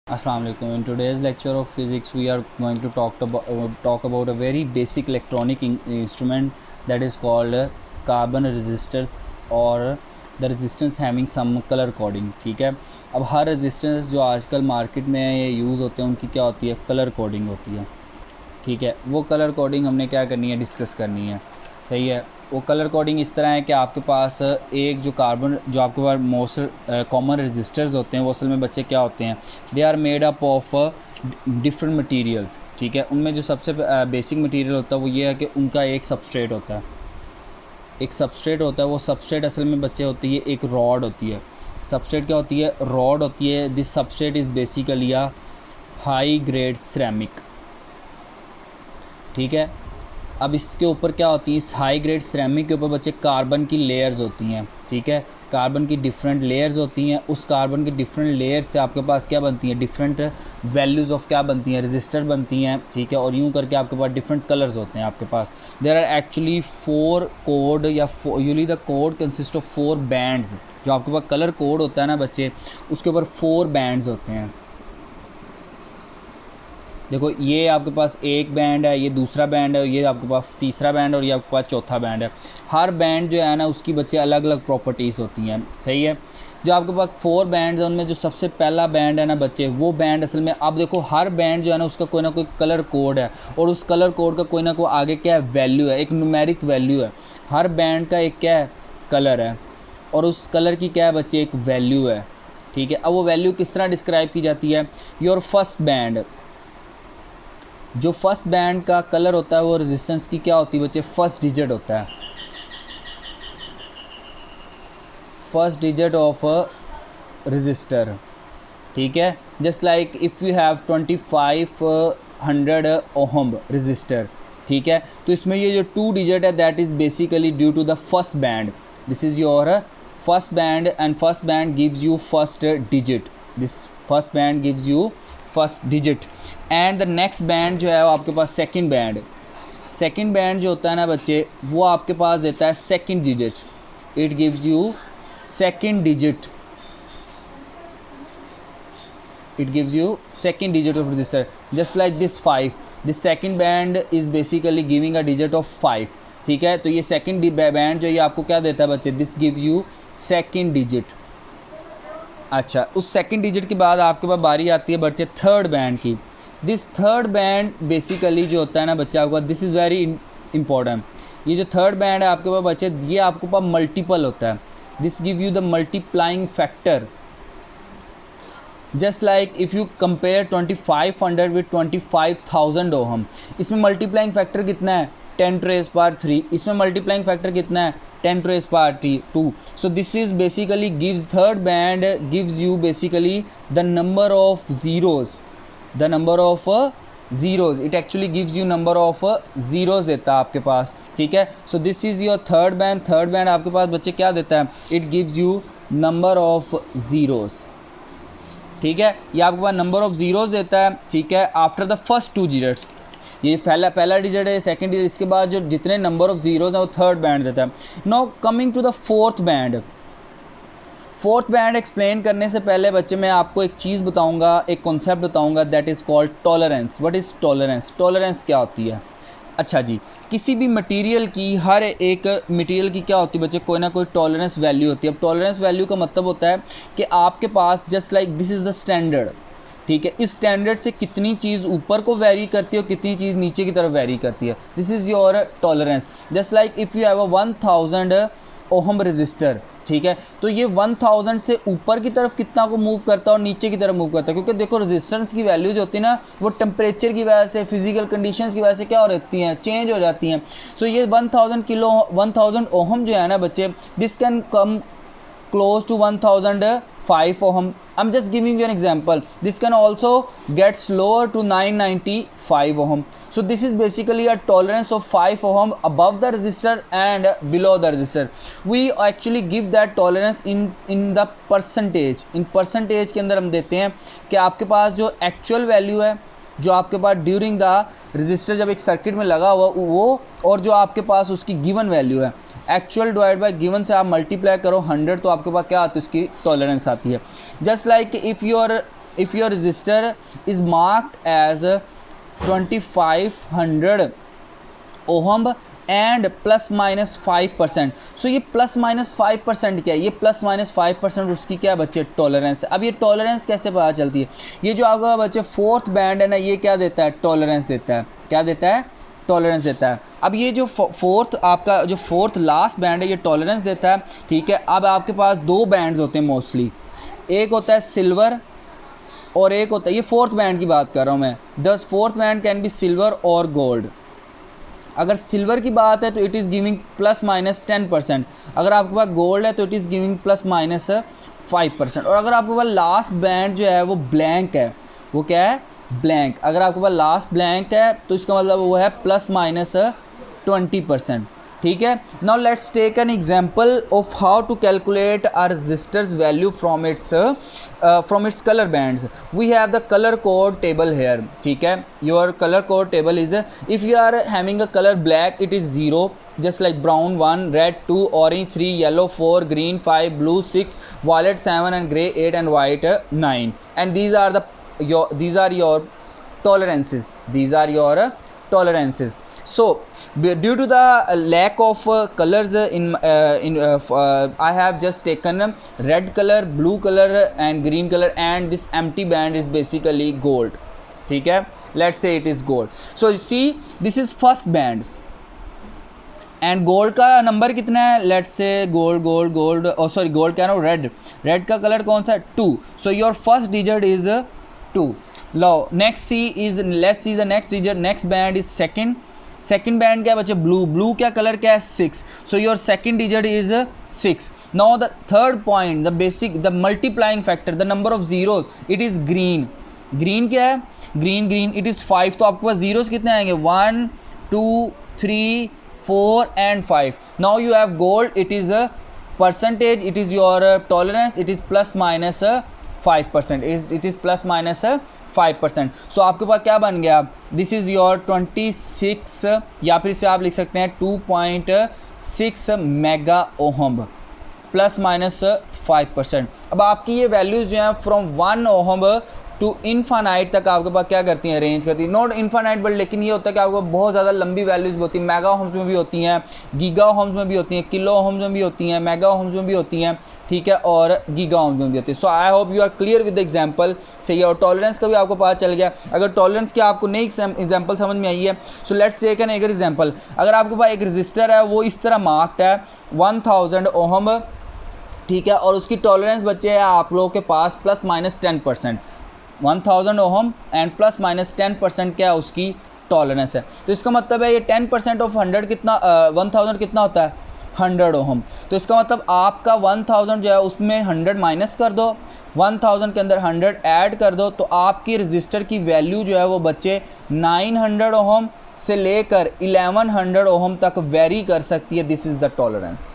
Assalamu alaikum. In today's lecture of physics, we are going to talk about a very basic electronic instrument that is called carbon resistors or the resistance having some color coding. ठीक है, अब हर resistance जो आजकल market में use होते हैं उनकी क्या होती है, कलर कोडिंग होती है. ठीक है, वो कलर कोडिंग हमने क्या करनी है, डिस्कस करनी है. सही है. वो कलर कोडिंग इस तरह है कि आपके पास एक जो आपके पास मोस्ट कॉमन रेजिस्टर्स होते हैं वो असल में बच्चे क्या होते हैं, they are made up of different materials. ठीक है, उनमें जो सबसे बेसिक मटेरियल होता है वो ये है कि उनका एक सबस्ट्रेट होता है. एक सबस्ट्रेट होता है, वो सबस्ट्रेट असल में बच्चे होती है एक रॉड होती है. सबस्ट्रेट क्या होती है, रॉड होती है. This substrate is basically a high grade ceramic. ठीक है, अब इसके ऊपर क्या होती है, इस हाई ग्रेड सिरेमिक के ऊपर बच्चे कार्बन की लेयर्स होती हैं. ठीक है, कार्बन की डिफरेंट लेयर्स होती हैं. उस कार्बन की डिफरेंट लेयर्स से आपके पास क्या बनती हैं, डिफरेंट वैल्यूज़ ऑफ क्या बनती हैं, रजिस्टर बनती हैं. ठीक है, और यूँ करके आपके पास डिफरेंट कलर्स होते हैं आपके पास. देयर आर एक्चुअली 4 कोड या usually the code consist of 4 bands. जो आपके पास कलर कोड होता है ना बच्चे, उसके ऊपर 4 बैंड्स होते हैं. देखो, ये आपके पास एक बैंड है, ये दूसरा बैंड है, ये आपके पास तीसरा बैंड और ये आपके पास चौथा बैंड है. हर बैंड जो है ना उसकी बच्चे अलग अलग प्रॉपर्टीज़ होती हैं. सही है. जो आपके पास 4 बैंड्स हैं उनमें जो सबसे पहला बैंड है ना बच्चे, वो बैंड असल में अब देखो हर बैंड जो है ना उसका कोई ना कोई कलर कोड है और उस कलर कोड का कोई ना कोई आगे क्या है, वैल्यू है, एक न्यूमेरिक वैल्यू है. हर बैंड का एक क्या है, कलर है और उस कलर की क्या है बच्चे, एक वैल्यू है. ठीक है, अब वो वैल्यू किस तरह डिस्क्राइब की जाती है, योर फर्स्ट बैंड, जो फर्स्ट बैंड का कलर होता है वो रेजिस्टेंस की क्या होती है बच्चे, फर्स्ट डिजिट होता है. First digit of a register. ठीक है, just like if you have 2500 ohm register. ठीक है, तो इसमें ये जो 2 डिजिट है that is basically due to the first band. This is your first band and first band gives you first digit. This first band gives you first digit and the next band जो है वो आपके पास second band. Second band जो होता है ना बच्चे वो आपके पास देता है second digit. It gives you second digit. It gives you second digit of register. Just like this 5, this second band is basically giving a digit of 5. ठीक है, तो ये सेकंड बैंड जो ये आपको क्या देता है बच्चे, this gives you second digit. अच्छा, उस सेकंड डिजिट के बाद आपके पास बारी आती है बच्चे थर्ड बैंड की. दिस थर्ड बैंड बेसिकली जो होता है ना बच्चा आपके पास, दिस इज़ वेरी इंपॉर्टेंट. ये जो थर्ड बैंड है आपके पास बच्चे, ये आपके पास मल्टीपल होता है. This give you the multiplying factor. Just like if you compare 2500 with 25,000 ohm, इसमें मल्टीप्लाइंग फैक्टर कितना है, 10⁻³ इसमें मल्टीप्लाइंग फैक्टर कितना है, 10⁻². So this is basically gives, third band gives you basically the number of zeros. The number of zeros, it actually gives you number of zeros देता है आपके पास. ठीक है, so this is your third band. third band आपके पास बच्चे क्या देता है, it gives you number of zeros. ठीक है, ये आपके पास नंबर ऑफ ज़ीरोज़ देता है. ठीक है, आफ्टर द फर्स्ट 2 डिजिट्स, ये पहला डिजिट है, सेकंड डिजिट, इसके बाद जो जितने नंबर ऑफ ज़ीरोज़ हैं वो थर्ड बैंड देता है. Now coming to the fourth band. Fourth band explain करने से पहले बच्चे मैं आपको एक चीज़ बताऊंगा, एक कॉन्सेप्ट बताऊंगा, that is called tolerance. What is tolerance? Tolerance क्या होती है? अच्छा जी, किसी भी मटेरियल की, हर एक मटेरियल की क्या होती है बच्चे, कोई ना कोई टॉलरेंस वैल्यू होती है. अब टॉलरेंस वैल्यू का मतलब होता है कि आपके पास just like this is the standard. ठीक है, इस स्टैंडर्ड से कितनी चीज़ ऊपर को वेरी करती है और कितनी चीज़ नीचे की तरफ वेरी करती है. This is your tolerance. Just like if you have a 1000 ohm register. ठीक है, तो ये 1000 से ऊपर की तरफ कितना को मूव करता है और नीचे की तरफ मूव करता है, क्योंकि देखो रेजिस्टेंस की वैल्यूज होती है ना वो टेम्परेचर की वजह से, फिजिकल कंडीशंस की वजह से क्या हो रहती हैं, चेंज हो जाती हैं. सो ये 1000 ओहम जो है ना बच्चे, this can come close to 1005 ohm. I'm just giving you an example. This can also get slower to 995 ohm. So this is basically a tolerance of 5 ohm above the resistor and below the resistor. We actually give that tolerance in the percentage. In percentage के अंदर हम देते हैं कि आपके पास जो actual value है, जो आपके पास ड्यूरिंग द रजिस्टर जब एक सर्किट में लगा हुआ वो, और जो आपके पास उसकी गिवन वैल्यू है, एक्चुअल डिवाइड बाय गिवन से आप मल्टीप्लाई करो 100 तो आपके पास क्या आती है, उसकी टॉलरेंस आती है. Just like if your if your register is marked as 2500 ohm and plus minus 5%. So ये प्लस माइनस 5% क्या है? ये प्लस माइनस 5% उसकी क्या है बच्चे? टॉलरेंस है. अब ये टॉलरेंस कैसे पता चलती है? ये जो आपका बच्चे फोर्थ बैंड है ना, ये क्या देता है? टॉलरेंस देता है. क्या देता है? टॉलरेंस देता है. अब ये जो फोर्थ आपका जो फोर्थ लास्ट बैंड है ये टॉलरेंस देता है. ठीक है, अब आपके पास दो बैंड्स होते हैं मोस्टली. एक होता है सिल्वर और एक होता है, ये फोर्थ बैंड की बात कर रहा हूँ मैं. The fourth band can be silver और गोल्ड. अगर सिल्वर की बात है तो it is giving plus minus 10%. अगर आपके पास गोल्ड है तो it is giving plus minus 5%. और अगर आपके पास लास्ट बैंड जो है वो ब्लैंक है, वो क्या है? ब्लैंक. अगर आपके पास लास्ट ब्लैंक है तो इसका मतलब वो है प्लस माइनस 20%. ठीक है. Now let's take an example of how to calculate our register's value from its colour bands. We have the colour code table here. ठीक है, your colour code table is, if you are having a colour black it is 0, just like brown 1, red 2, orange 3, yellow 4, green 5, blue 6, violet 7 and gray 8 and white 9. And these are your tolerances. These are your tolerances. So due to the lack of colors I have just taken red color, blue color and green color, and this empty band is basically gold. ठीक है, let's say it is gold. So you see this is first band and gold का number कितना है? Let's say gold sorry gold क्या है? Red का colour कौन सा है? 2. So your first digit is 2. लो next see is, let's see the next digit. Next band is second band क्या है बच्चे? ब्लू का कलर क्या है? 6. So your second digit is 6. Now the third point, the basic, the multiplying factor, the number of zeros, it is green क्या है? Green it is 5. तो आपके पास जीरोज कितने आएंगे? 1 2 3 4 and 5. Now you have gold, it is a percentage, it is your tolerance, it is plus minus 5%. It is plus minus 5%. So आपके पास क्या बन गया? This is your 26 या फिर इसे आप लिख सकते हैं 2.6 मेगा ओहम प्लस माइनस 5%. अब आपकी ये वैल्यूज़ जो हैं फ्रॉम 1 ओहम टू इनफानाइट तक आपके पास क्या करती हैं? रेंज करती है. नॉट इनफानाइट बट लेकिन ये होता है कि आपको बहुत ज़्यादा लंबी वैल्यूज़ भी होती हैं. मेगा ओहम्स में भी होती हैं, गीगा ओहम्स में भी होती हैं, किलो ओहम्स में भी होती हैं, मेगा ओहम्स में भी होती हैं. ठीक है, और गीगा ओहम्स में भी होती है. So I hope you are clear with the example. सही है, और टॉलरेंस का भी आपको पता चल गया. अगर टॉलरेंस की आपको नई एग्जाम्पल समझ में आई है, so let's take an example. अगर आपके पास एक रजिस्टर है वो इस तरह मार्क्ड है 1000 ओहम. ठीक है, और उसकी टॉलरेंस बच्चे है आप लोगों के पास plus minus 10%. 1000 ohm and plus minus 10% क्या है उसकी टॉलरेंस है. तो इसका मतलब है ये 10% ऑफ 100 कितना 1000 कितना होता है? 100 ओहम. तो इसका मतलब आपका 1000 जो है उसमें 100 माइनस कर दो, 1000 के अंदर 100 ऐड कर दो, तो आपकी रजिस्टर की वैल्यू जो है वो बच्चे 900 ओहम से लेकर 1100 ओहम तक वेरी कर सकती है. This is the tolerance.